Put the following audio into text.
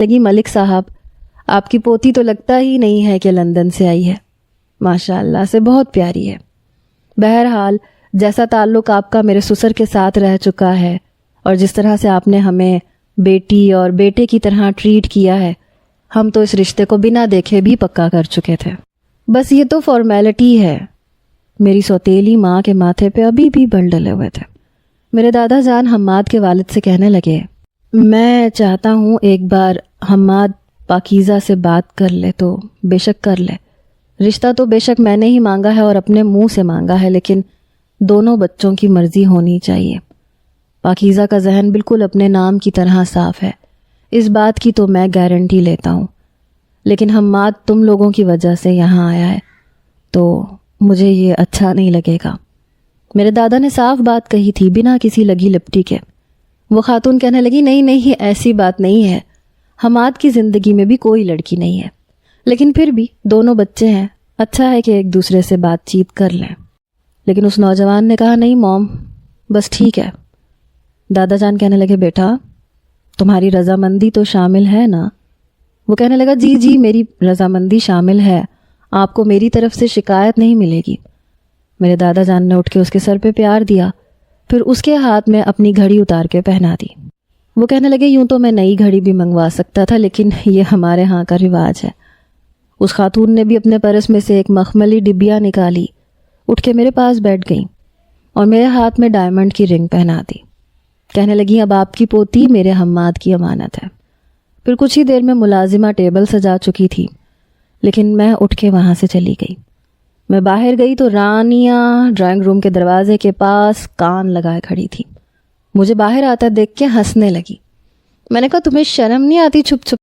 لگی ملک صاحب آپ کی پوتی تو لگتا ہی نہیں ہے کہ لندن سے آئی ہے، ماشاء اللہ سے بہت پیاری ہے۔ بہرحال جیسا تعلق آپ کا میرے سسر کے ساتھ رہ چکا ہے اور جس طرح سے آپ نے ہمیں بیٹی اور بیٹے کی طرح ٹریٹ کیا ہے، ہم تو اس رشتے کو بنا دیکھے بھی پکا کر چکے تھے۔ بس یہ تو فارمیلٹی ہے۔ میری سوتیلی ماں کے ماتھے پہ ابھی بھی بل ڈلے ہوئے تھے۔ میرے دادا جان حماد کے والد سے کہنے لگے، میں چاہتا ہوں ایک بار حماد پاکیزہ سے بات کر لے تو بے شک کر لے۔ رشتہ تو بے شک میں نے ہی مانگا ہے اور اپنے منہ سے مانگا ہے، لیکن دونوں بچوں کی مرضی ہونی چاہیے۔ پاکیزہ کا ذہن بالکل اپنے نام کی طرح صاف ہے، اس بات کی تو میں گارنٹی لیتا ہوں، لیکن حماد تم لوگوں کی وجہ سے یہاں آیا ہے تو مجھے یہ اچھا نہیں لگے گا۔ میرے دادا نے صاف بات کہی تھی بنا کسی لگی لپٹی کے۔ وہ خاتون کہنے لگی، نہیں ایسی بات نہیں ہے، حماد کی زندگی میں بھی کوئی لڑکی نہیں ہے، لیکن پھر بھی دونوں بچے ہیں، اچھا ہے کہ ایک دوسرے سے بات چیت کر لیں۔ لیکن اس نوجوان نے کہا، نہیں موم، بس ٹھیک ہے۔ دادا جان کہنے لگے، بیٹا تمہاری رضامندی تو شامل ہے نا؟ وہ کہنے لگا، جی میری رضامندی شامل ہے، آپ کو میری طرف سے شکایت نہیں ملے گی۔ میرے دادا جان نے اٹھ کے اس کے سر پہ پیار دیا، پھر اس کے ہاتھ میں اپنی گھڑی اتار کے پہنا دی۔ وہ کہنے لگے، یوں تو میں نئی گھڑی بھی منگوا سکتا تھا، لیکن یہ ہمارے ہاں کا رواج ہے۔ اس خاتون نے بھی اپنے پرس میں سے ایک مخملی ڈبیا نکالی، اٹھ کے میرے پاس بیٹھ گئیں اور میرے ہاتھ میں ڈائمنڈ کی رنگ پہنا دی۔ کہنے لگی، اب آپ کی پوتی میرے حماد کی امانت ہے۔ پھر کچھ ہی دیر میں ملازمہ ٹیبل سجا چکی تھی، لیکن میں اٹھ کے وہاں سے چلی گئی۔ میں باہر گئی تو رانیہ ڈرائنگ روم کے دروازے کے پاس کان لگائے کھڑی تھی۔ مجھے باہر آتا دیکھ کے ہنسنے لگی۔ میں نے کہا، تمہیں شرم نہیں آتی چھپ چھپ